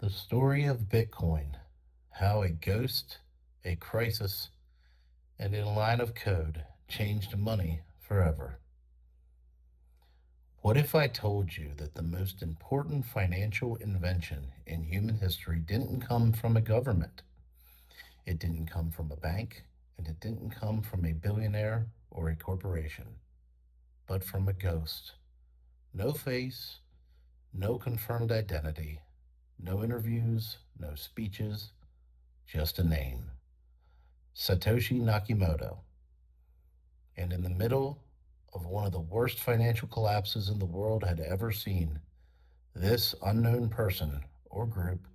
The story of Bitcoin, how a ghost, a crisis, and a line of code changed money forever. What if I told you that the most important financial invention in human history didn't come from a government? It didn't come from a bank, and it didn't come from a billionaire or a corporation, but from a ghost. No face, no confirmed identity, no interviews, no speeches, just a name. Satoshi Nakamoto. And in the middle of one of the worst financial collapses in the world had ever seen, this unknown person or group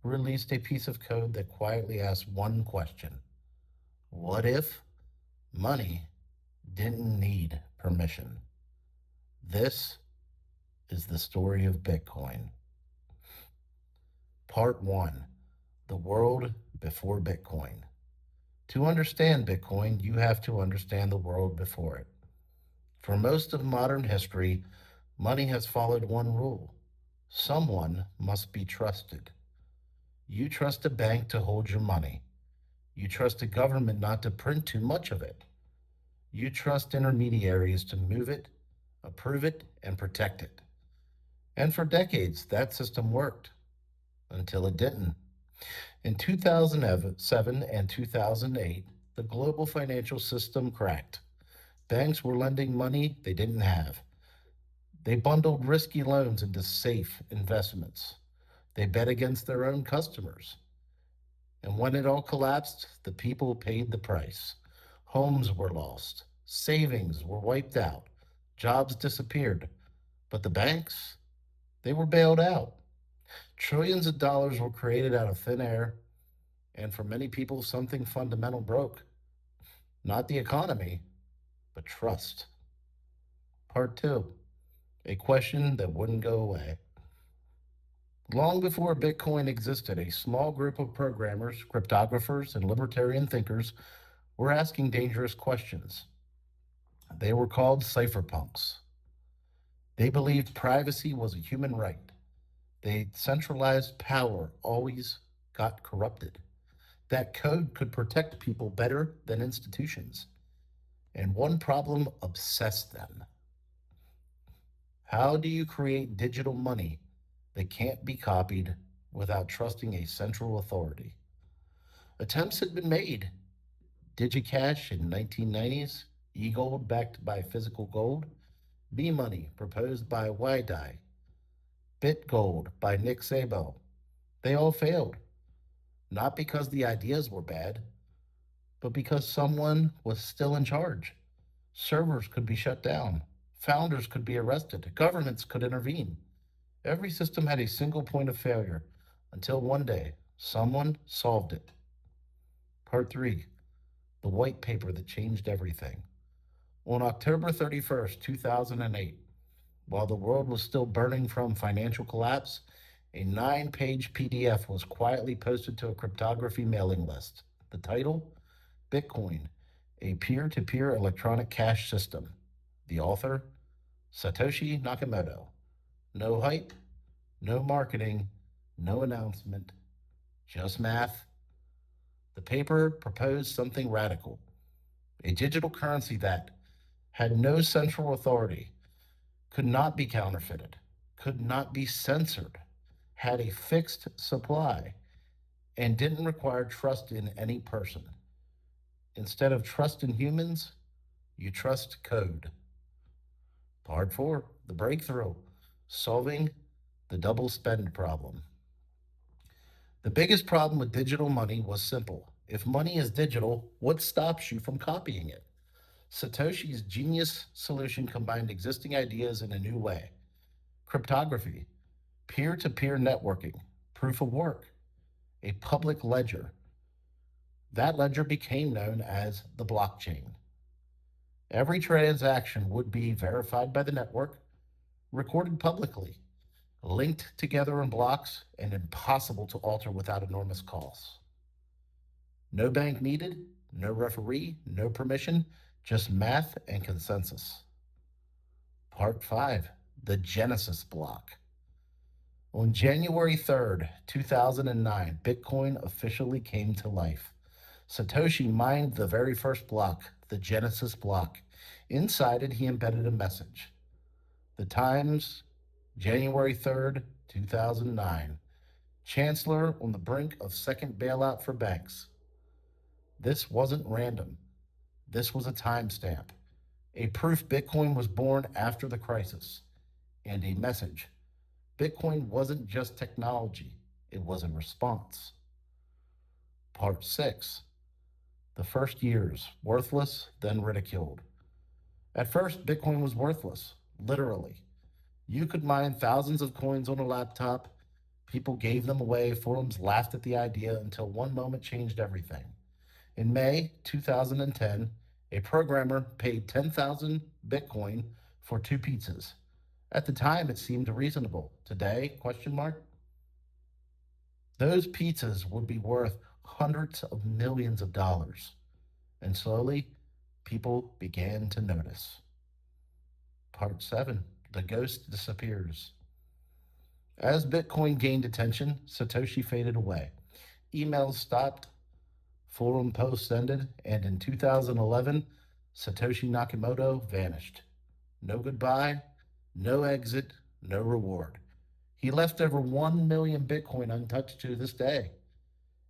released a piece of code that quietly asked one question: what if money didn't need permission? This is the story of Bitcoin. Part 1: The World Before Bitcoin. To understand Bitcoin, you have to understand the world before it. For most of modern history, money has followed one rule: someone must be trusted. You trust a bank to hold your money. You trust a government not to print too much of it. You trust intermediaries to move it, approve it, and protect it. And for decades, that system worked until it didn't. In 2007 and 2008, the global financial system cracked. Banks were lending money they didn't have. They bundled risky loans into safe investments. They bet against their own customers. And when it all collapsed, the people paid the price. Homes were lost. Savings were wiped out. Jobs disappeared. But the banks, they were bailed out. Trillions of dollars were created out of thin air. And for many people, something fundamental broke. Not the economy, but trust. Part 2: a question that wouldn't go away. Long before Bitcoin existed, a small group of programmers, cryptographers, and libertarian thinkers were asking dangerous questions. They were called cypherpunks. They believed privacy was a human right. They centralized power always got corrupted. That code could protect people better than institutions. And one problem obsessed them: how do you create digital money that can't be copied without trusting a central authority? Attempts had been made. DigiCash in 1990s, e-gold backed by physical gold, B-money proposed by YDai, BitGold by Nick Szabo. They all failed, not because the ideas were bad, but because someone was still in charge. Servers could be shut down, founders could be arrested, governments could intervene. Every system had a single point of failure until one day someone solved it. Part 3: the white paper that changed everything. On October 31st, 2008, while the world was still burning from financial collapse, a 9-page PDF was quietly posted to a cryptography mailing list. The title: Bitcoin, a peer to peer electronic cash system. The author: Satoshi Nakamoto. No hype, no marketing, no announcement, just math. The paper proposed something radical: a digital currency that had no central authority, could not be counterfeited, could not be censored, had a fixed supply, and didn't require trust in any person. Instead of trust in humans, you trust code. Part 4: the breakthrough, solving the double spend problem. The biggest problem with digital money was simple. If money is digital, what stops you from copying it? Satoshi's genius solution combined existing ideas in a new way: cryptography, peer to peer networking, proof of work, a public ledger. That ledger became known as the blockchain. Every transaction would be verified by the network, recorded publicly, linked together in blocks, and impossible to alter without enormous costs. No bank needed, no referee, no permission, just math and consensus. Part 5: the Genesis block. On January 3rd, 2009, Bitcoin officially came to life. Satoshi mined the very first block, the Genesis block. Inside it, he embedded a message. The Times, January 3rd, 2009. Chancellor on the brink of second bailout for banks. This wasn't random. This was a timestamp, a proof Bitcoin was born after the crisis, and a message. Bitcoin wasn't just technology, it was a response. Part 6. The first years, worthless, then ridiculed. At first, Bitcoin was worthless, literally. You could mine thousands of coins on a laptop. People gave them away. Forums laughed at the idea until one moment changed everything. In May 2010, a programmer paid 10,000 Bitcoin for two pizzas. At the time, it seemed reasonable. Today, question mark? Those pizzas would be worth hundreds of millions of dollars. And slowly, people began to notice. Part 7. The ghost disappears. As Bitcoin gained attention, Satoshi faded away. Emails stopped, forum posts ended, and in 2011, Satoshi Nakamoto vanished. No goodbye, no exit, no reward. He left over 1 million Bitcoin untouched to this day.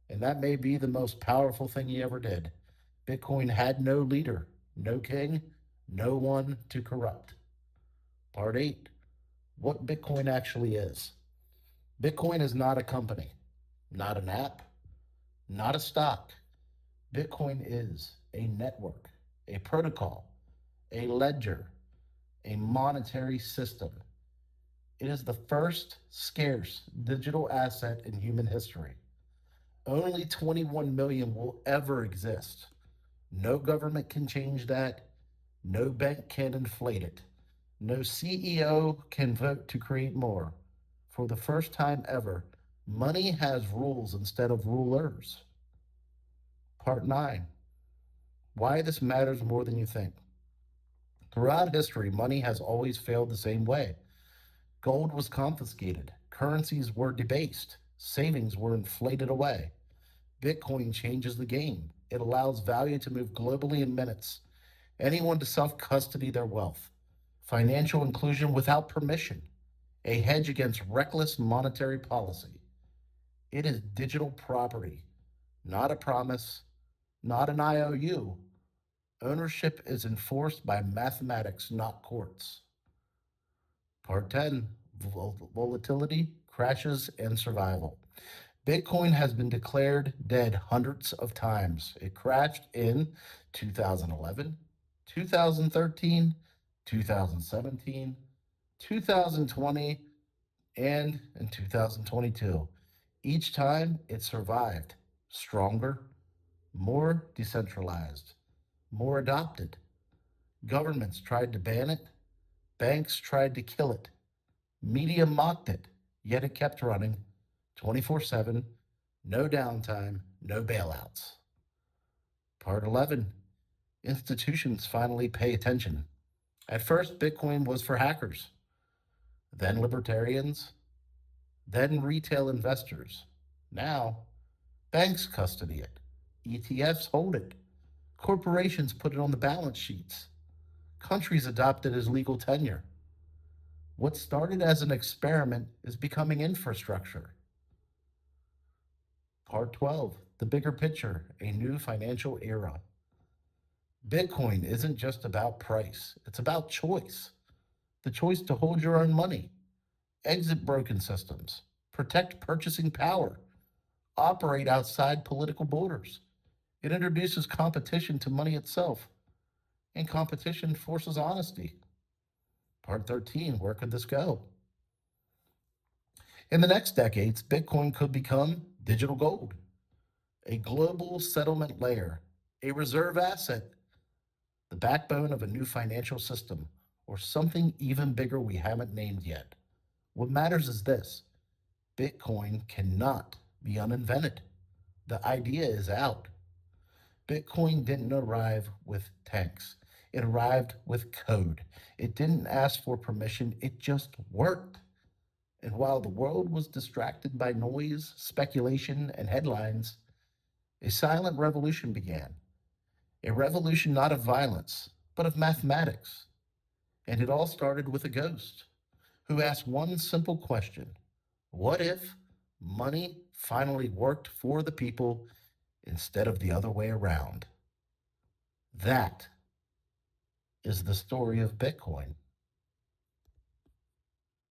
And that may be the most powerful thing he ever did. Bitcoin had no leader, no king, no one to corrupt. Part 8. What Bitcoin actually is. Bitcoin is not a company, not an app, not a stock. Bitcoin is a network, a protocol, a ledger, a monetary system. It is the first scarce digital asset in human history. Only 21 million will ever exist. No government can change that. No bank can inflate it. No CEO can vote to create more. For the first time ever, money has rules instead of rulers. Part 9. Why this matters more than you think. Throughout history, money has always failed the same way. Gold was confiscated, currencies were debased, savings were inflated away. Bitcoin changes the game. It allows value to move globally in minutes, anyone to self custody their wealth, financial inclusion without permission, a hedge against reckless monetary policy. It is digital property, not a promise, not an IOU. Ownership is enforced by mathematics, not courts. Part 10. Volatility, crashes, and survival. Bitcoin has been declared dead hundreds of times. It crashed in 2011, 2013, 2017, 2020, and in 2022. Each time it survived, stronger, more decentralized, more adopted. Governments tried to ban it, banks tried to kill it, media mocked it, yet it kept running 24/7, no downtime, no bailouts. Part 11. Institutions finally pay attention. At first, Bitcoin was for hackers, then libertarians, then retail investors. Now, banks custody it, ETFs hold it, corporations put it on the balance sheets, countries adopt it as legal tenure. What started as an experiment is becoming infrastructure. Part 12. The bigger picture, a new financial era. Bitcoin isn't just about price, it's about choice. The choice to hold your own money, exit broken systems, protect purchasing power, operate outside political borders. It introduces competition to money itself, and competition forces honesty. Part 13. Where could this go? In the next decades, Bitcoin could become digital gold, a global settlement layer, a reserve asset, the backbone of a new financial system, or something even bigger we haven't named yet. What matters is this: Bitcoin cannot be uninvented. The idea is out. Bitcoin didn't arrive with tanks, it arrived with code. It didn't ask for permission, it just worked. And while the world was distracted by noise, speculation, and headlines, a silent revolution began. A revolution not of violence, but of mathematics. And it all started with a ghost who asked one simple question: what if money finally worked for the people instead of the other way around? That is the story of Bitcoin.